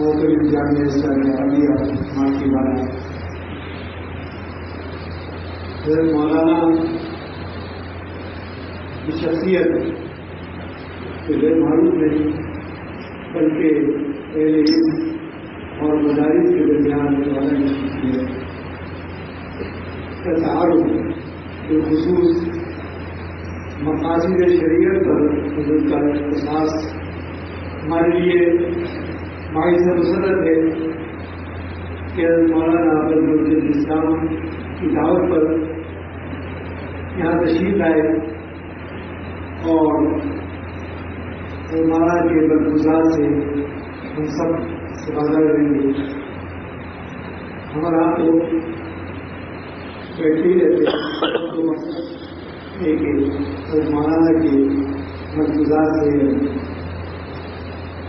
محترم جامعہ اسلامیہ عالیہ ماکی والا حضرت مولانا کی شخصیت غیر معروف نہیں بلکہ اہل علم اور مدارس کے درمیان مولانا کی شخصیت کا تعارف بالخصوص مقاصد شریعت پر حضرت کا احساس ہمارے لیے باعث مسرت ہے کہ مولانا عبدالمجید اسلام کی دعوت پر یہاں تشریف لائے اور مولانا کے برگزار سے ہم سب استفادہ کریں گے. ہمارا تو بیٹھے رہتے تو مقصد ہے کہ مولانا کے برگزار سے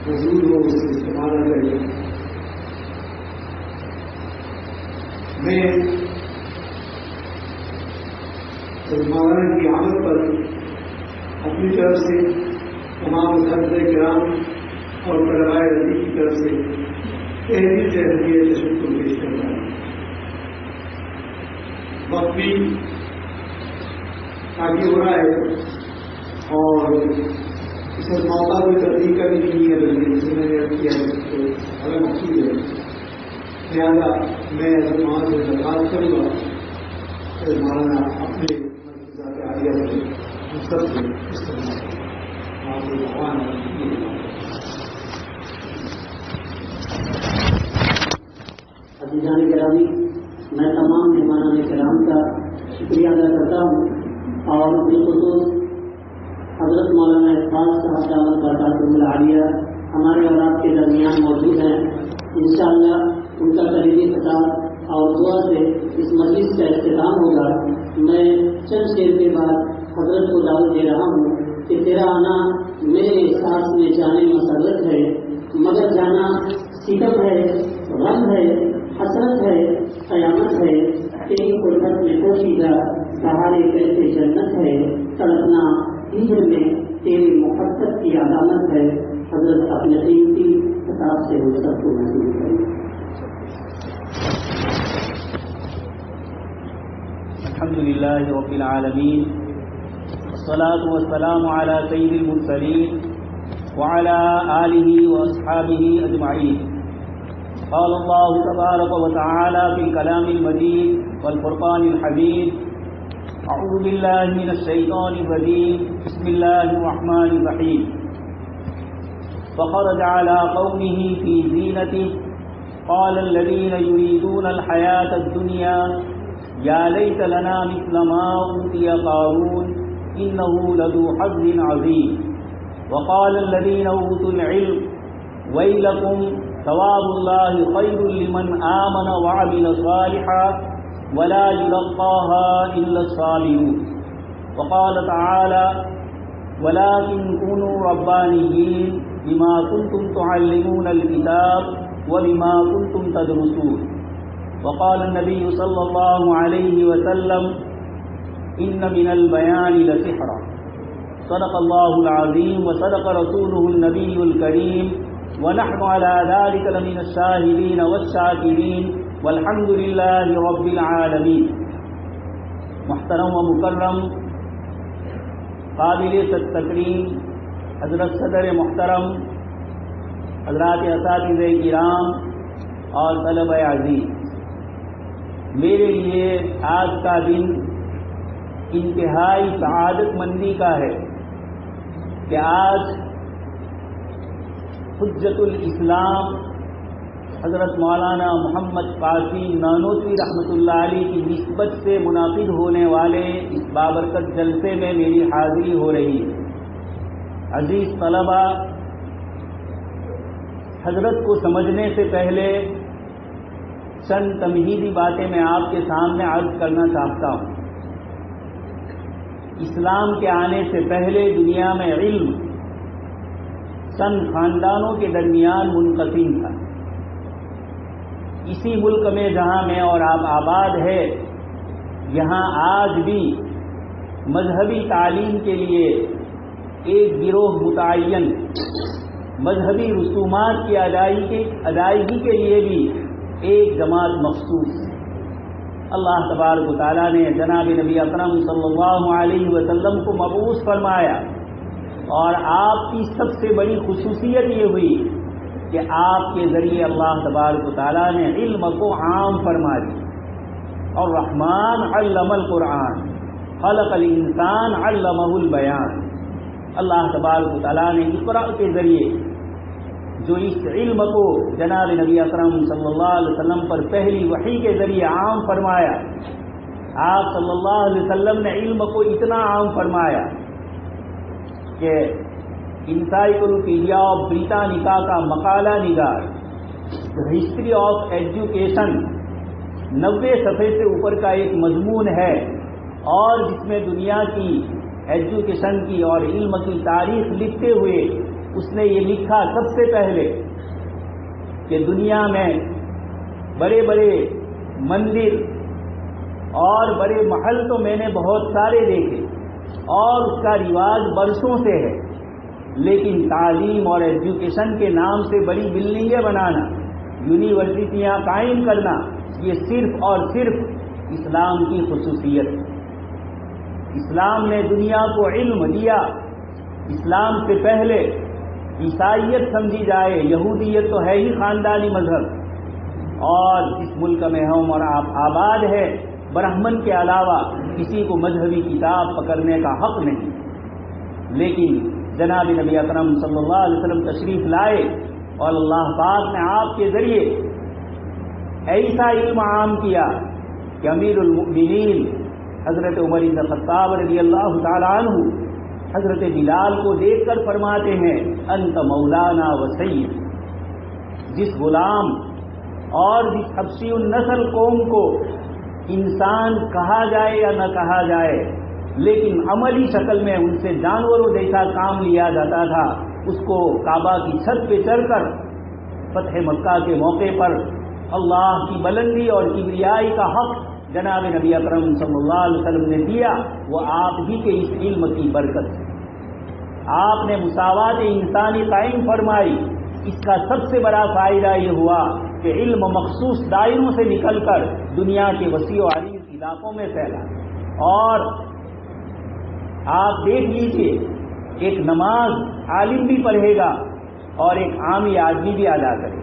مزید ہو اس سے استفادہ کرے. میں مولانا کی آمد پر اپنی طرف سے تمام اساتذہ کرام اور طلباء رضی کی طرف سے تحریر سے ہدیہ شکر پیش کرتا ہوں. وقت بھی آگے ہو رہا ہے اور اس میں موقع بھی تبدیل کرنے کی نہیں ہے بلکہ جس میں نے اب کیا ہے تو الگ مقصود ہے. لہٰذا میں وہاں سے درخواست کروں گا کہ مولانا اپنے مرکزات عالیہ سے ہم سب سے استعمال عزیزان گرامی، میں تمام مہمانان کرام کا شکریہ ادا کرتا ہوں اور بالخصوص حضرت مولانا اقبال صاحب دعوت برکاتہ العالیہ ہمارے اور آپ کے درمیان موجود ہیں. انشاءاللہ ان کا قریبی خطاب اور دعا سے اس مجلس کا اختتام ہوگا. میں چند شعر کے بعد حضرت کو دعوت دے رہا ہوں کہ تیرا آنا میرے احساس میں جانے مسرت ہے، مگر جانا ستم ہے، غم ہے، حسرت ہے، قیامت ہے. تیری قربت میں پوشیدہ بہار کیسے جنت ہے، تڑپنا ہجر میں تیری محبت کی علامت ہے. حضرت اپنے قیمتی خطاب سے ہم سب کو محسوس کریں. الحمد للہ رب العالمین والصلاة والسلام على سید المرسلین وعلى آلہ واصحابہ اجمعین. قال اللہ تبارک وتعالی فی الکلام المجید والفرقان الحمید. اعوذ باللہ من الشیطان الرجیم. بسم اللہ الرحمن الرحیم. فخرج على قومه في زينته قال الذين يريدون الحياة الدنيا يا ليت لنا مثل ما أوتي قارون إنه لذو حظ عظيم. وقال الذين أوتوا العلم ويلكم ثواب الله خير لمن آمن وعمل صالحا ولا يلقاها إلا الصابرون. وقال تعالى ولكن كونوا ربانيين بما كنتم تعلمون الكتاب وبما كنتم تدرسون. وقال النبي صلى الله عليه وسلم إن من البيان لسحرا. صدق الله العظيم وصدق رسوله النبي الكريم ونحن على ذلك لمن الشاهدين والشاكرين والحمد لله رب العالمين. محترم و مکرم قابل تکریم حضرت صدر محترم، حضرات اساتذہ کرام اور طلبہ عزیز، میرے لیے آج کا دن انتہائی سعادت مندی کا ہے کہ آج حجت الاسلام حضرت مولانا محمد قاسم نانوتوی رحمۃ اللہ علیہ کی نسبت سے منعقد ہونے والے اس بابرکت جلسے میں میری حاضری ہو رہی ہے. عزیز طلبہ، حضرت کو سمجھنے سے پہلے چند تمہیدی باتیں میں آپ کے سامنے عرض کرنا چاہتا ہوں. اسلام کے آنے سے پہلے دنیا میں علم چند خاندانوں کے درمیان منقسم تھا. اسی ملک میں جہاں میں اور آپ آباد ہے، یہاں آج بھی مذہبی تعلیم کے لیے ایک گروہ متعین مذہبی رسومات کی ادائیگی کے لیے بھی ایک جماعت مخصوص ہے۔ اللہ تبارک و تعالیٰ نے جناب نبی اکرم صلی اللہ علیہ وسلم کو مبعوث فرمایا، اور آپ کی سب سے بڑی خصوصیت یہ ہوئی کہ آپ کے ذریعے اللہ تبارک و تعالیٰ نے علم کو عام فرما دی۔ اور رحمان علم القرآن خلق الانسان علمہ البیان، اللہ تبارک و تعالیٰ نے اقرا کے ذریعے جو اس علم کو جناب نبی اکرم صلی اللہ علیہ وسلم پر پہلی وحی کے ذریعے عام فرمایا، آپ صلی اللہ علیہ وسلم نے علم کو اتنا عام فرمایا کہ انسائکلوپیڈیا آف بریٹانیکا کا مقالہ نگار ہسٹری آف ایجوکیشن 90 صفحے سے اوپر کا ایک مضمون ہے، اور جس میں دنیا کی ایجوکیشن کی اور علم کی تاریخ لکھتے ہوئے اس نے یہ لکھا سب سے پہلے کہ دنیا میں بڑے بڑے مندر اور بڑے محل تو میں نے بہت سارے دیکھے اور اس کا رواج برسوں سے ہے، لیکن تعلیم اور ایجوکیشن کے نام سے بڑی بلڈنگیں بنانا، یونیورسٹیاں قائم کرنا، یہ صرف اور صرف اسلام کی خصوصیت ہے۔ اسلام نے دنیا کو علم دیا۔ اسلام سے پہلے عیسائیت سمجھی جائے، یہودیت تو ہے ہی خاندانی مذہب، اور جس ملک میں ہم اور آپ آباد ہے برہمن کے علاوہ کسی کو مذہبی کتاب پکڑنے کا حق نہیں۔ لیکن جناب نبی اکرم صلی اللہ علیہ وسلم تشریف لائے اور اللہ پاک نے آپ کے ذریعے ایسا علم عام کیا کہ امیر المؤمنین حضرت عمر بن خطاب رضی اللہ تعالی عنہ حضرت بلال کو دیکھ کر فرماتے ہیں انت مولانا و سید۔ جس غلام اور جس حبشی النسل قوم کو انسان کہا جائے یا نہ کہا جائے، لیکن عملی شکل میں ان سے جانوروں جیسا کام لیا جاتا تھا، اس کو کعبہ کی چھت پہ چڑھ کر فتح مکہ کے موقع پر اللہ کی بلندی اور کبریائی کا حق جناب نبی اکرم صلی اللہ علیہ وسلم نے دیا، وہ آپ ہی کے اس علم کی برکت ہے۔ آپ نے مساوات انسانی قائم فرمائی۔ اس کا سب سے بڑا فائدہ یہ ہوا کہ علم مخصوص دائروں سے نکل کر دنیا کے وسیع و عریض علاقوں میں پھیلا۔ اور آپ دیکھ لیجئے، ایک نماز عالم بھی پڑھے گا اور ایک عامی آدمی بھی ادا کرے گا۔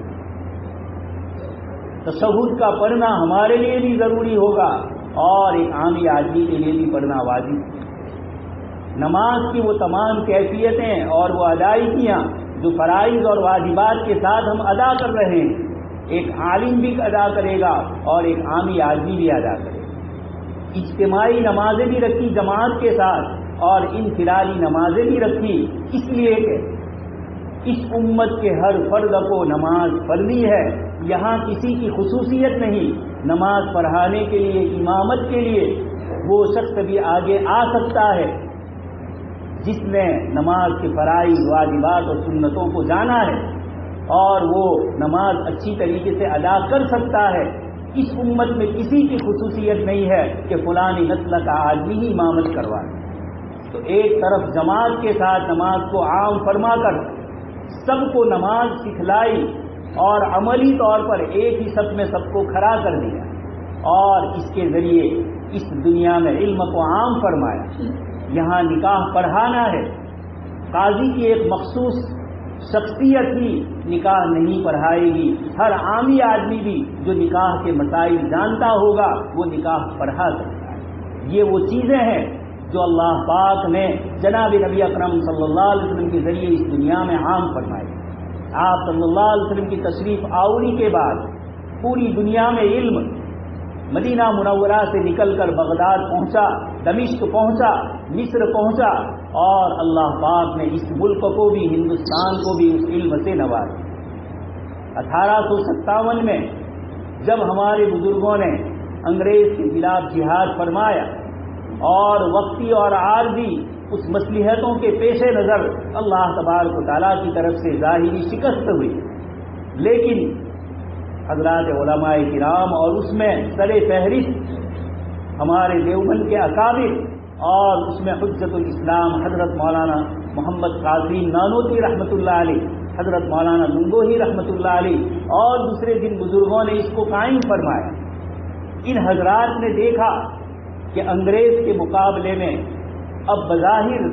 تشہد کا پڑھنا ہمارے لیے بھی ضروری ہوگا اور ایک عامی آدمی کے لیے بھی پڑھنا واجب ہے۔ نماز کی وہ تمام کیفیتیں اور وہ ادائیگیاں جو فرائض اور واجبات کے ساتھ ہم ادا کر رہے ہیں، ایک عالم بھی ادا کرے گا اور ایک عامی آدمی بھی ادا کرے گا۔ اجتماعی نمازیں بھی رکھی جماعت کے ساتھ اور انفرادی نمازیں بھی رکھی، اس لیے کہ اس امت کے ہر فرد کو نماز پڑھنی ہے۔ یہاں کسی کی خصوصیت نہیں، نماز پڑھانے کے لیے، امامت کے لیے وہ شخص بھی آگے آ سکتا ہے جس نے نماز کے فرائض، واجبات اور سنتوں کو جانا ہے اور وہ نماز اچھی طریقے سے ادا کر سکتا ہے۔ اس امت میں کسی کی خصوصیت نہیں ہے کہ فلانی نسل کا آدمی ہی امامت کروائے۔ تو ایک طرف جماعت کے ساتھ نماز کو عام فرما کر سب کو نماز سکھلائی اور عملی طور پر ایک ہی صف میں سب کو کھڑا کر دیا، اور اس کے ذریعے اس دنیا میں علم کو عام فرمایا۔ یہاں نکاح پڑھانا ہے، قاضی کی ایک مخصوص شخصیت ہی نکاح نہیں پڑھائے گی، ہر عامی آدمی بھی جو نکاح کے مسائل جانتا ہوگا وہ نکاح پڑھا سکتا ہے۔ یہ وہ چیزیں ہیں جو اللہ پاک نے جناب نبی اکرم صلی اللہ علیہ وسلم کے ذریعے اس دنیا میں عام فرمائی۔ آپ صلی اللہ علیہ وسلم کی تشریف آوری کے بعد پوری دنیا میں علم مدینہ منورہ سے نکل کر بغداد پہنچا، دمشق پہنچا، مصر پہنچا، اور اللہ پاک نے اس ملک کو بھی، ہندوستان کو بھی اس علم سے نوازا۔ 1857 میں جب ہمارے بزرگوں نے انگریز کے خلاف جہاد فرمایا اور وقتی اور عارضی اس مصلحتوں کے پیش نظر اللہ تبارک و تعالیٰ کی طرف سے ظاہری شکست ہوئی، لیکن حضرات علماء کرام اور اس میں سر فہرست ہمارے دیوبند کے اکابر اور اس میں حجت الاسلام حضرت مولانا محمد قاسم نانوتوی رحمۃ اللہ علیہ، حضرت مولانا گنگوہی رحمۃ اللہ علیہ اور دوسرے جن بزرگوں نے اس کو قائم فرمایا، ان حضرات نے دیکھا کہ انگریز کے مقابلے میں اب بظاہر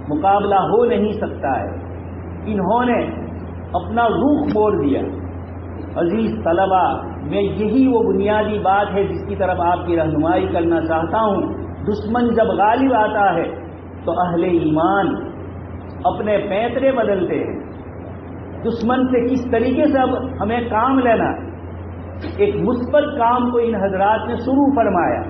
مقابلہ ہو نہیں سکتا ہے، انہوں نے اپنا رخ موڑ دیا۔ عزیز طلبہ، میں یہی وہ بنیادی بات ہے جس کی طرف آپ کی رہنمائی کرنا چاہتا ہوں۔ دشمن جب غالب آتا ہے تو اہل ایمان اپنے پیترے بدلتے ہیں۔ دشمن سے کس طریقے سے اب ہمیں کام لینا ہے، ایک مثبت کام کو ان حضرات نے شروع فرمایا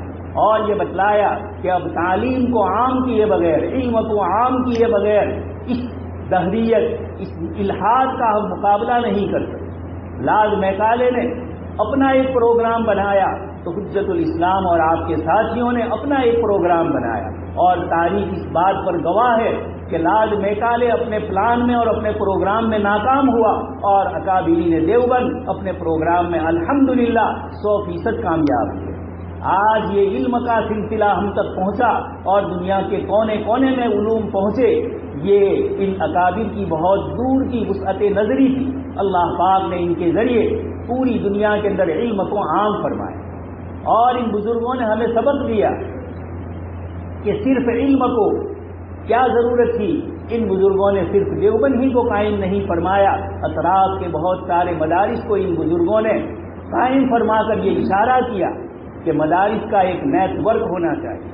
اور یہ بتلایا کہ اب تعلیم کو عام کیے بغیر، علم کو عام کیے بغیر اس دہریت، اس الحاد کا ہم مقابلہ نہیں کر سکتے۔ لارڈ میکالے نے اپنا ایک پروگرام بنایا تو حجت الاسلام اور آپ کے ساتھیوں نے اپنا ایک پروگرام بنایا، اور تاریخ اس بات پر گواہ ہے کہ لارڈ میکالے اپنے پلان میں اور اپنے پروگرام میں ناکام ہوا، اور اکابرین دیوبند اپنے پروگرام میں الحمدللہ 100% کامیاب ہوئے۔ آج یہ علم کا سلسلہ ہم تک پہنچا اور دنیا کے کونے کونے میں علوم پہنچے، یہ ان اکابر کی بہت دور کی وسعت نظری تھی۔ اللہ پاک نے ان کے ذریعے پوری دنیا کے اندر علم کو عام فرمایا، اور ان بزرگوں نے ہمیں سبق دیا کہ صرف علم کو کیا ضرورت تھی۔ ان بزرگوں نے صرف دیوبند ہی کو قائم نہیں فرمایا، اطراف کے بہت سارے مدارس کو ان بزرگوں نے قائم فرما کر یہ اشارہ کیا کہ مدارس کا ایک نیٹ ورک ہونا چاہیے۔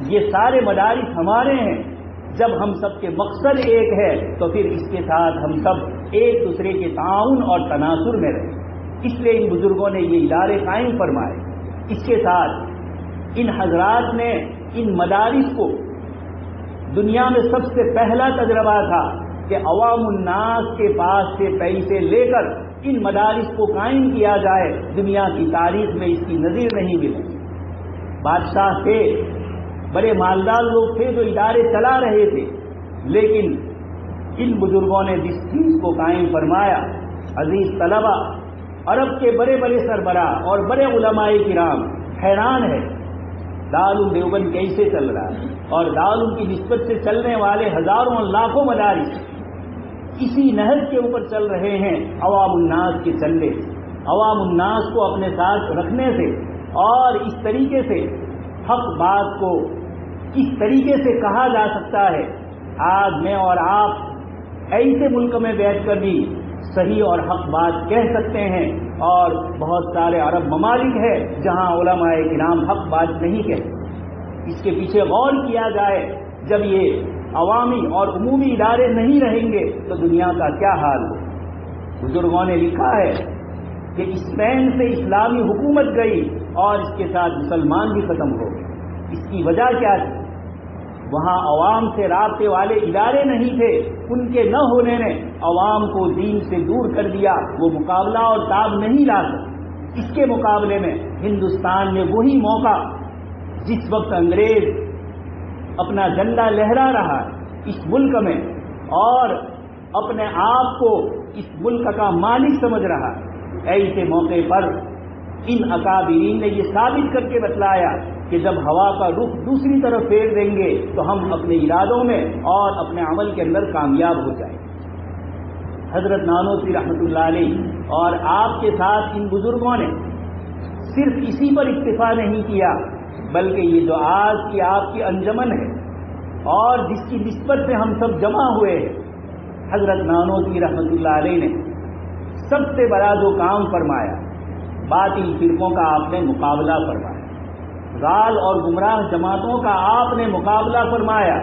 یہ سارے مدارس ہمارے ہیں، جب ہم سب کے مقصد ایک ہے تو پھر اس کے ساتھ ہم سب ایک دوسرے کے تعاون اور تناصر میں رہیں۔ اس لیے ان بزرگوں نے یہ ادارے قائم فرمائے۔ اس کے ساتھ ان حضرات نے ان مدارس کو، دنیا میں سب سے پہلا تجربہ تھا کہ عوام الناس کے پاس سے پیسے لے کر ان مدارس کو قائم کیا جائے۔ دنیا کی تاریخ میں اس کی نظیر نہیں ملی۔ بادشاہ تھے، بڑے مالدار لوگ تھے جو ادارے چلا رہے تھے، لیکن ان بزرگوں نے جس چیز کو قائم فرمایا، عزیز طلبہ، عرب کے بڑے بڑے سربراہ اور بڑے علماء کرام حیران ہے دارالعلوم دیوبند کیسے چل رہا ہے، اور دارالعلوم کی نسبت سے چلنے والے ہزاروں لاکھوں مدارس اسی نہج کے اوپر چل رہے ہیں، عوام الناس کے چلنے سے، عوام الناس کو اپنے ساتھ رکھنے سے، اور اس طریقے سے حق بات کو کس طریقے سے کہا جا سکتا ہے۔ آج میں اور آپ ایسے ملک میں بیٹھ کر بھی صحیح اور حق بات کہہ سکتے ہیں، اور بہت سارے عرب ممالک ہیں جہاں علماء کرام حق بات نہیں کہتے۔ اس کے پیچھے غور کیا جائے، جب یہ عوامی اور عمومی ادارے نہیں رہیں گے تو دنیا کا کیا حال ہو۔ بزرگوں نے لکھا ہے کہ اسپین سے اسلامی حکومت گئی اور اس کے ساتھ مسلمان بھی ختم ہو گئے۔ اس کی وجہ کیا تھی؟ وہاں عوام سے رابطے والے ادارے نہیں تھے، ان کے نہ ہونے نے عوام کو دین سے دور کر دیا، وہ مقابلہ اور تاب نہیں لا سکتے۔ اس کے مقابلے میں ہندوستان میں وہی موقع جس وقت انگریز اپنا جھنڈا لہرا رہا ہے اس ملک میں اور اپنے آپ کو اس ملک کا مالک سمجھ رہا ہے، ایسے موقع پر ان اکابرین نے یہ ثابت کر کے بتلایا کہ جب ہوا کا رخ دوسری طرف پھیر دیں گے تو ہم اپنے ارادوں میں اور اپنے عمل کے اندر کامیاب ہو جائیں۔ حضرت نانوتوی رحمۃ اللہ علیہ اور آپ کے ساتھ ان بزرگوں نے صرف اسی پر اکتفا نہیں کیا، بلکہ یہ جو آج کی آپ کی انجمن ہے اور جس کی نسبت سے ہم سب جمع ہوئے ہیں، حضرت نانوتوی رحمۃ اللہ علیہ نے سب سے بڑا جو کام فرمایا، باطل فرقوں کا آپ نے مقابلہ فرمایا، ضال اور گمراہ جماعتوں کا آپ نے مقابلہ فرمایا،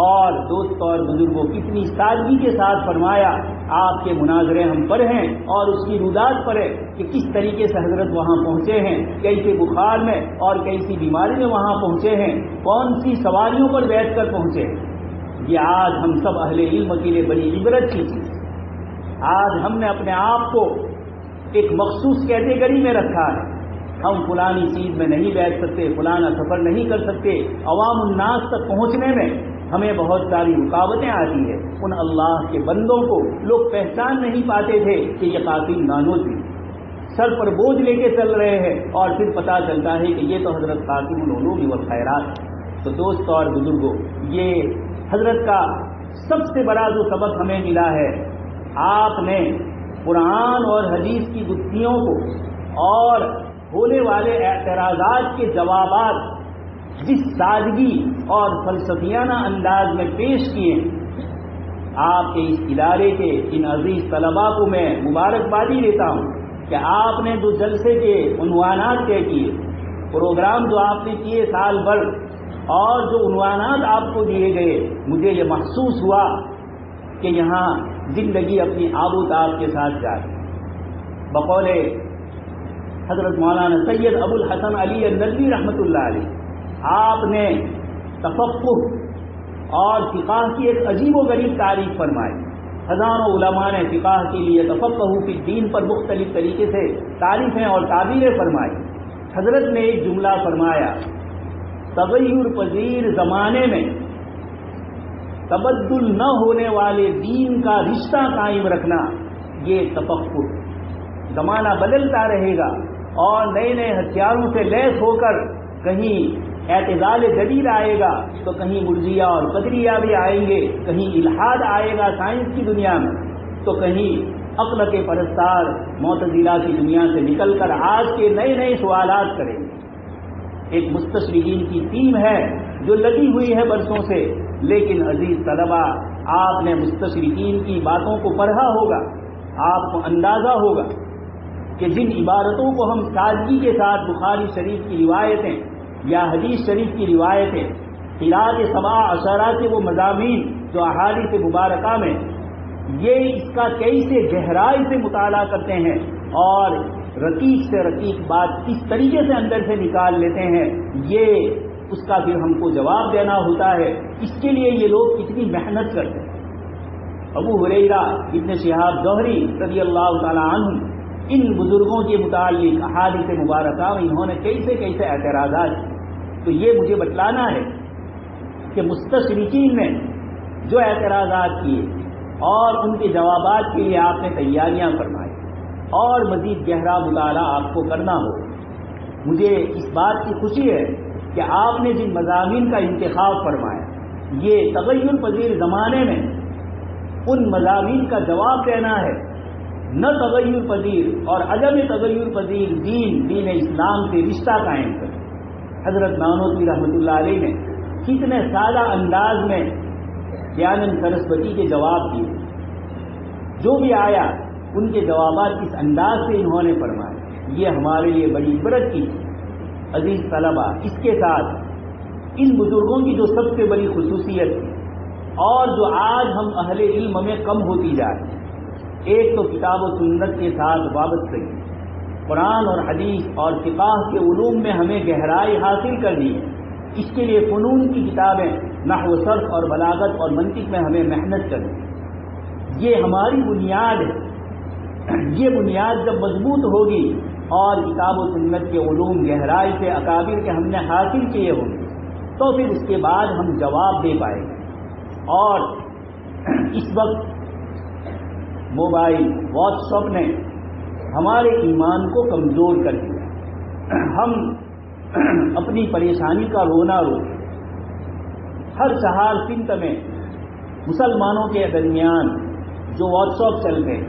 اور دوست اور بزرگوں کتنی سادگی کے ساتھ فرمایا۔ آپ کے مناظرے ہم پر ہیں اور اس کی رودات پر ہے کہ کس طریقے سے حضرت وہاں پہنچے ہیں، کیسے بخار میں اور کیسی بیماری میں وہاں پہنچے ہیں، کون سی سواریوں پر بیٹھ کر پہنچے ہیں۔ یہ آج ہم سب اہل علم کے لیے بڑی عبرت کی چیز۔ آج ہم نے اپنے آپ کو ایک مخصوص کیٹیگری میں رکھا ہے، ہم فلانی چیز میں نہیں بیٹھ سکتے، فلانا سفر نہیں کر سکتے، عوام الناس تک پہنچنے میں ہمیں بہت ساری رکاوٹیں آتی ہیں۔ ان اللہ کے بندوں کو لوگ پہچان نہیں پاتے تھے کہ یہ قاسم نانوتوی سر پر بوجھ لے کے چل رہے ہیں، اور پھر پتہ چلتا ہے کہ یہ تو حضرت قاسم العلوم والخیرات۔ تو دوست اور بزرگوں، یہ حضرت کا سب سے بڑا جو سبق ہمیں ملا ہے آپ نے قرآن اور حدیث کی گتھیوں کو اور ہونے والے اعتراضات کے جوابات جس سادگی اور فلسفیانہ انداز میں پیش کیے، آپ کے اس ادارے کے ان عزیز طلباء کو میں مبارکبادی دیتا ہوں کہ آپ نے جو جلسے کے عنوانات طے کیے، پروگرام جو آپ نے کیے سال بھر، اور جو عنوانات آپ کو دیے گئے، مجھے یہ محسوس ہوا کہ یہاں زندگی اپنی آب و تاب کے ساتھ جائے۔ بقول حضرت مولانا سید ابو الحسن علی الندوی رحمۃ اللہ علیہ، آپ نے تفقہ اور فقہ کی ایک عجیب و غریب تعریف فرمائی۔ ہزاروں علماء نے فقہ کے لیے تفقہ فی الدین پر مختلف طریقے سے تعریفیں اور تعبیریں فرمائی۔ حضرت نے ایک جملہ فرمایا، تغیر پذیر زمانے میں تبدل نہ ہونے والے دین کا رشتہ قائم رکھنا، یہ تفقہ۔ زمانہ بدلتا رہے گا اور نئے نئے ہتھیاروں سے لیس ہو کر کہیں اعتزال جدید آئے گا تو کہیں مرجیہ اور قدریہ بھی آئیں گے، کہیں الحاد آئے گا سائنس کی دنیا میں، تو کہیں عقل کے پرستار معتزلہ کی دنیا سے نکل کر آج کے نئے نئے سوالات کریں گے۔ ایک مستشرقین کی ٹیم ہے جو لگی ہوئی ہے برسوں سے، لیکن عزیز طلبہ، آپ نے مستشرقین کی باتوں کو پڑھا ہوگا، آپ کو اندازہ ہوگا کہ جن عبارتوں کو ہم سادگی کے ساتھ بخاری شریف کی روایتیں یا حدیث شریف کی روایتیں، قراءت سبع عشرہ کے وہ مضامین جو احادیث مبارکہ میں یہ اس کا کیسے گہرائی سے مطالعہ کرتے ہیں اور رقیق سے رقیق بات کس طریقے سے اندر سے نکال لیتے ہیں، یہ اس کا پھر ہم کو جواب دینا ہوتا ہے۔ اس کے لیے یہ لوگ کتنی محنت کرتے ہیں۔ ابو ہریرہ ابن شہاب زہری رضی اللہ تعالی عنہ، ان بزرگوں کے متعلق احادیث مبارکہ میں انہوں نے کیسے کیسے اعتراضات کیے، تو یہ مجھے بتلانا ہے کہ مستشرقین نے جو اعتراضات کیے اور ان کے جوابات کے لیے آپ نے تیاریاں فرمائی اور مزید گہرا مطالعہ آپ کو کرنا ہو۔ مجھے اس بات کی خوشی ہے کہ آپ نے جن مضامین کا انتخاب فرمایا، یہ تغیر پذیر زمانے میں ان مضامین کا جواب دینا ہے، نہ تغیر پذیر اور عدم تغیر پذیر دین اسلام سے رشتہ قائم کر۔ حضرت نانوتوی رحمۃ اللہ علیہ نے کتنے سادہ انداز میں دیانند سرسوتی کے جواب دیے، جو بھی آیا ان کے جوابات اس انداز سے انہوں نے فرمائے، یہ ہمارے لیے بڑی عبرت کی۔ عزیز طلبہ، اس کے ساتھ ان بزرگوں کی جو سب سے بڑی خصوصیت تھی اور جو آج ہم اہل علم میں کم ہوتی جائے، ایک تو کتاب و سنت کے ساتھ وابستگی، قرآن اور حدیث اور فقہ کے علوم میں ہمیں گہرائی حاصل کرنی ہے۔ اس کے لیے فنون کی کتابیں، نحو صرف اور بلاغت اور منطق میں ہمیں محنت کرنی ہے۔ یہ ہماری بنیاد ہے۔ یہ بنیاد جب مضبوط ہوگی اور کتاب و سنت کے علوم گہرائی سے اکابر کے ہم نے حاصل کیے ہوں گے، تو پھر اس کے بعد ہم جواب دے پائیں گے۔ اور اس وقت موبائل، واٹس ایپ نے ہمارے ایمان کو کمزور کر دیا۔ ہم اپنی پریشانی کا رونا رو، ہر چہار سمت میں مسلمانوں کے درمیان جو واٹس ایپ چلتے ہیں،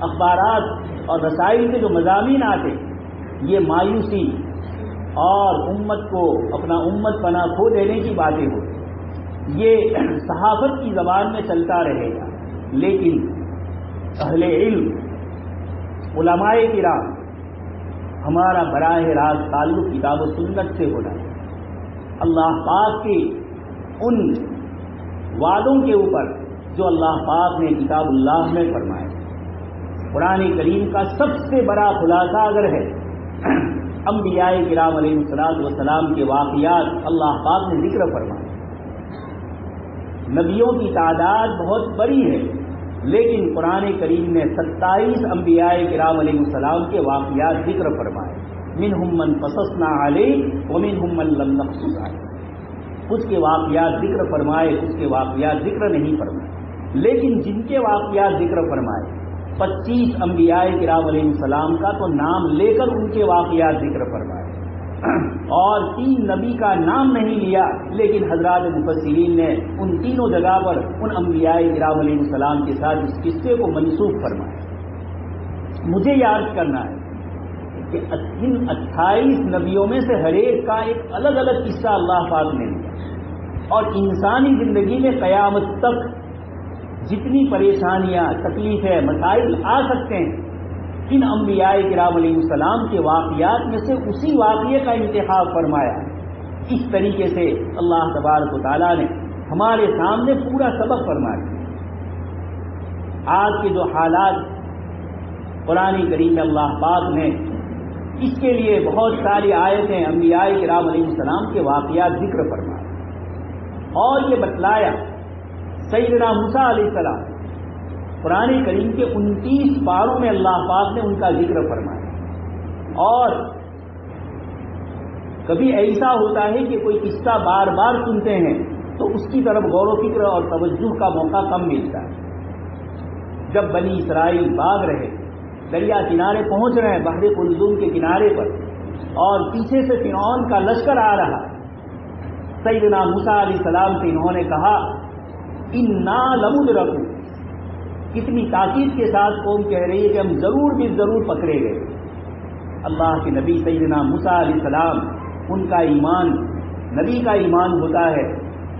اخبارات اور رسائل کے جو مضامین آتے، یہ مایوسی اور امت کو اپنا امت پناہ کھو دینے کی باتیں ہوتی، یہ صحافت کی زبان میں چلتا رہے گا۔ لیکن اہل علم، علماء کرام، ہمارا براہ راست تعلق کتاب و سنت سے ہونا ہے۔ اللہ پاک کے ان وعدوں کے اوپر جو اللہ پاک نے کتاب اللہ میں فرمائے۔ قرآن کریم کا سب سے بڑا خلاصہ اگر ہے انبیاء کرام علیہ الصلوۃ والسلام کے واقعات اللہ پاک نے ذکر فرمائے۔ نبیوں کی تعداد بہت بڑی ہے، لیکن قرآن کریم نے 27 انبیاء کرام علیہ السلام کے واقعات ذکر فرمائے۔ منہم من قصصنا علیک ومنہم من لم نقصص علیک۔ کچھ کے واقعات ذکر فرمائے، کچھ کے واقعات ذکر نہیں فرمائے، لیکن جن کے واقعات ذکر فرمائے 25 انبیاء کرام علیہ السلام کا تو نام لے کر ان کے واقعات ذکر فرمائے۔ اور 3 نبی کا نام نہیں لیا، لیکن حضرات مفسرین نے ان تینوں جگہ پر ان انبیاء کرام علیہ السلام کے ساتھ اس قصے کو منسوخ فرمایا۔ مجھے یاد کرنا ہے کہ ان 28 نبیوں میں سے ہر ایک کا ایک الگ الگ قصہ اللہ پاک نے لیا، اور انسانی زندگی میں قیامت تک جتنی پریشانیاں، تکلیفیں، مسائل آ سکتے ہیں، ان انبیاء کرام علیہ السلام کے واقعات میں سے اسی واقعے کا انتخاب فرمایا۔ اس طریقے سے اللہ تبارک و تعالیٰ نے ہمارے سامنے پورا سبق فرمایا۔ آج کے جو حالات قرآن کریم میں اللہ پاک نے اس کے لیے بہت ساری آیتیں انبیاء کرام علیہ السلام کے واقعات ذکر فرمائے، اور یہ بتلایا سیدنا موسیٰ علیہ السلام قرآن کریم کے 29 پاروں میں اللہ پاک نے ان کا ذکر فرمایا۔ اور کبھی ایسا ہوتا ہے کہ کوئی قصہ بار بار سنتے ہیں تو اس کی طرف غور و فکر اور توجہ کا موقع کم ملتا ہے۔ جب بنی اسرائیل بھاگ رہے، دریا کنارے پہنچ رہے ہیں، بحر قلزم کے کنارے پر، اور پیچھے سے فرعون کا لشکر آ رہا، سیدنا موسیٰ علیہ السلام سے انہوں نے کہا انا لمدرکون، کتنی تاکید کے ساتھ قوم کہہ رہی ہے کہ ہم ضرور بھی ضرور پکڑے گئے۔ اللہ کے نبی سیدنا موسیٰ علیہ السلام، ان کا ایمان نبی کا ایمان ہوتا ہے،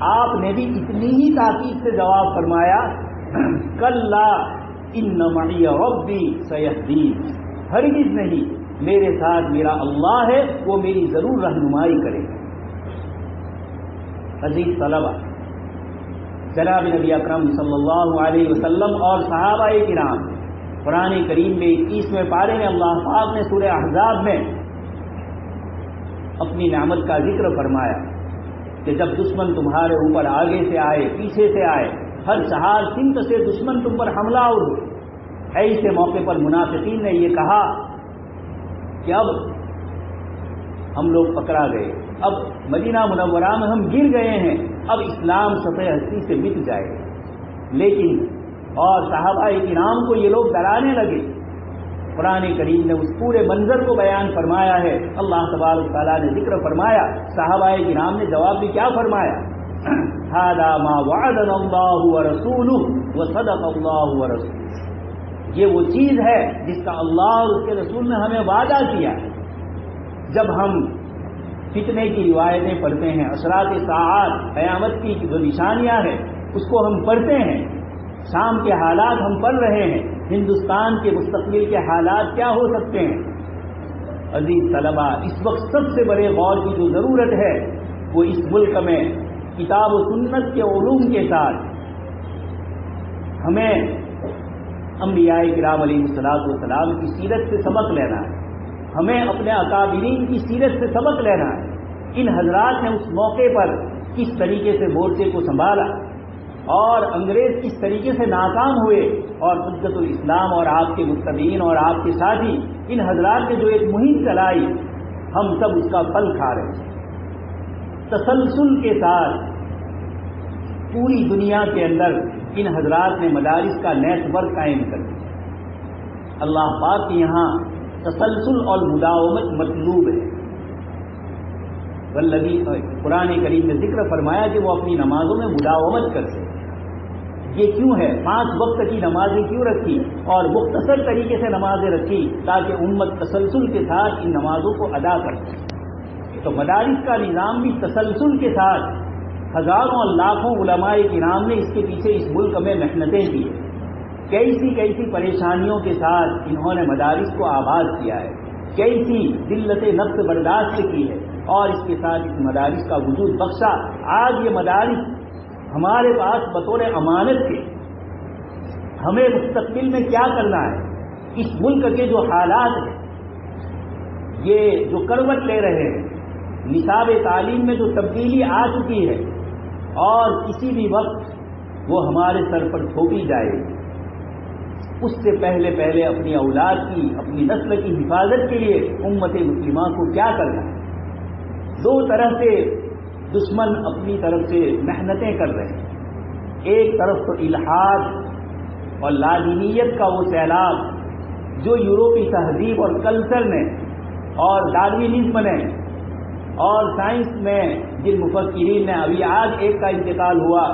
آپ نے بھی اتنی ہی تاکید سے جواب فرمایا کلا ان معی ربی سیہدین، ہرگز نہیں، میرے ساتھ میرا اللہ ہے، وہ میری ضرور رہنمائی کرے گا۔ عزیز طلبہ، جناب نبی اکرم صلی اللہ علیہ وسلم اور صحابہ کرام، قرآن کریم میں 21ویں پارے میں اللہ پاک نے سورہ احزاب میں اپنی نعمت کا ذکر فرمایا کہ جب دشمن تمہارے اوپر آگے سے آئے، پیچھے سے آئے، ہر چہار سمت سے دشمن تم پر حملہ آور ہو، ایسے موقع پر منافقین نے یہ کہا کہ اب ہم لوگ پکڑا گئے، اب مدینہ منورہ میں ہم گر گئے ہیں، اب اسلام سطح ہستی سے مٹ جائے گا۔ لیکن اور صحابہ کرام کو یہ لوگ ڈرانے لگے۔ قرآن کریم نے اس پورے منظر کو بیان فرمایا ہے، اللہ تبارک تعالیٰ نے ذکر فرمایا، صحابہ کرام نے جواب بھی کیا فرمایا، ھذا ما وعدنا اللہ ورسولہ وصدق اللہ ورسولہ، یہ وہ چیز ہے جس کا اللہ اور اس کے رسول نے ہمیں وعدہ کیا ہے۔ جب ہم فتنے کی روایتیں پڑھتے ہیں، اشراط ساعات، قیامت کی جو نشانیاں ہیں اس کو ہم پڑھتے ہیں، شام کے حالات ہم پڑھ رہے ہیں، ہندوستان کے مستقبل کے حالات کیا ہو سکتے ہیں۔ عزیز طلبہ، اس وقت سب سے بڑے غور کی جو ضرورت ہے وہ اس ملک میں کتاب و سنت کے علوم کے ساتھ ہمیں انبیاء کرام علیہ السلام کی سیرت سے سبق لینا ہے، ہمیں اپنے اکابرین کی سیرت سے سبق لینا ہے۔ ان حضرات نے اس موقع پر کس طریقے سے مورچے کو سنبھالا، اور انگریز کس طریقے سے ناکام ہوئے، اور حجت الاسلام اور آپ کے متبعین اور آپ کے ساتھی، ان حضرات نے جو ایک مہم چلائی، ہم سب اس کا پھل کھا رہے ہیں۔ تسلسل کے ساتھ پوری دنیا کے اندر ان حضرات نے مدارس کا نیٹ ورک قائم کر دیا۔ اللہ پاک کے یہاں تسلسل اور مداومت مطلوب ہے۔ والذی قرآن کریم نے ذکر فرمایا کہ وہ اپنی نمازوں میں مداومت کرتے ہیں۔ یہ کیوں ہے؟ 5 وقت کی نمازیں کیوں رکھی اور مختصر طریقے سے نمازیں رکھی؟ تاکہ امت تسلسل کے ساتھ ان نمازوں کو ادا کر سکے۔ تو مدارس کا نظام بھی تسلسل کے ساتھ، ہزاروں اور لاکھوں علماء کرام نے اس کے پیچھے اس ملک میں محنتیں کی، کیسی پریشانیوں کے ساتھ انہوں نے مدارس کو آباد کیا ہے، کیسی ذلت نفس برداشت کی ہے، اور اس کے ساتھ اس مدارس کا وجود بخشا۔ آج یہ مدارس ہمارے پاس بطور امانت کے، ہمیں مستقبل میں کیا کرنا ہے، اس ملک کے جو حالات ہیں، یہ جو کروٹ لے رہے ہیں، نصاب تعلیم میں جو تبدیلی آ چکی ہے، اور کسی بھی وقت وہ ہمارے سر پر تھوپی جائے گی، اس سے پہلے اپنی اولاد کی، اپنی نسل کی حفاظت کے لیے امت مسلمہ کو کیا کرنا ہے۔ 2 طرح سے دشمن اپنی طرف سے محنتیں کر رہے ہیں۔ ایک طرف تو الحاد اور لادینیت کا وہ سیلاب جو یورپی تہذیب اور کلچر نے اور ڈاروینزم نے اور سائنس میں جن مفکرین نے ابھی آج ایک کا انتقال ہوا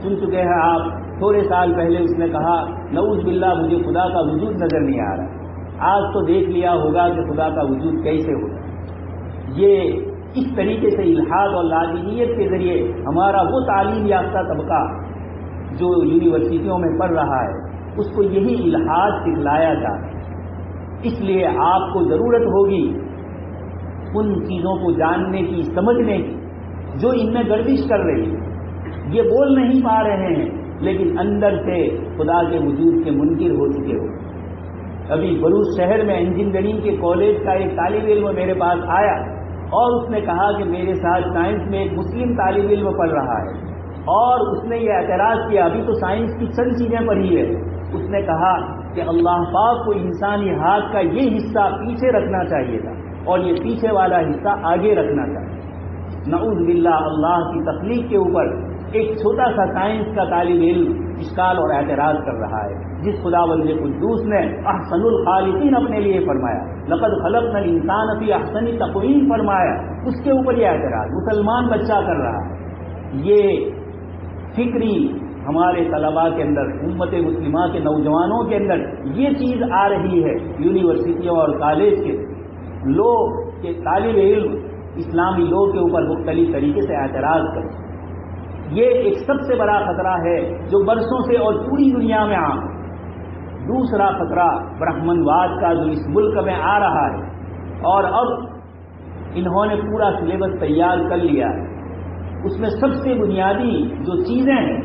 سن چکے ہیں آپ، تھوڑے سال پہلے اس نے کہا نعوذ باللہ مجھے خدا کا وجود نظر نہیں آ رہا، آج تو دیکھ لیا ہوگا کہ خدا کا وجود کیسے ہوگا۔ یہ اس طریقے سے الحاد اور لادینیت کے ذریعے ہمارا وہ تعلیم یافتہ طبقہ جو یونیورسٹیوں میں پڑھ رہا ہے اس کو یہی الحاد سکھلایا جاتا ہے۔ اس لیے آپ کو ضرورت ہوگی ان چیزوں کو جاننے کی، سمجھنے کی جو ان میں گردش کر رہی ہے۔ یہ بول نہیں پا رہے ہیں لیکن اندر سے خدا کے وجود کے منکر ہو چکے ہو۔ ابھی بلوچ شہر میں انجینئرنگ کے کالج کا ایک طالب علم میرے پاس آیا اور اس نے کہا کہ میرے ساتھ سائنس میں ایک مسلم طالب علم پڑھ رہا ہے، اور اس نے یہ اعتراض کیا، ابھی تو سائنس کی چند چیزیں پڑھی ہے، اس نے کہا کہ اللہ پاک کو انسانی ہاتھ کا یہ حصہ پیچھے رکھنا چاہیے تھا اور یہ پیچھے والا حصہ آگے رکھنا چاہیے۔ نعوذ باللہ، اللہ کی تخلیق کے اوپر ایک چھوٹا سا سائنس کا طالب علم اشکال اور اعتراض کر رہا ہے، جس خداوند قدوس نے احسن الخالقین اپنے لیے فرمایا، لقد خلقنا الانسان فی احسن تقویم فرمایا، اس کے اوپر یہ اعتراض مسلمان بچہ کر رہا ہے۔ یہ فکری ہمارے طلباء کے اندر، امت مسلمہ کے نوجوانوں کے اندر یہ چیز آ رہی ہے، یونیورسٹیوں اور کالج کے لوگ کے طالب علم اسلامی لوگ کے اوپر مختلف طریقے سے اعتراض کریں۔ یہ ایک سب سے بڑا خطرہ ہے جو برسوں سے اور پوری دنیا میں عام ہے۔ دوسرا خطرہ برہمنواد کا جو اس ملک میں آ رہا ہے، اور اب انہوں نے پورا سلیبس تیار کر لیا ہے، اس میں سب سے بنیادی جو چیزیں ہیں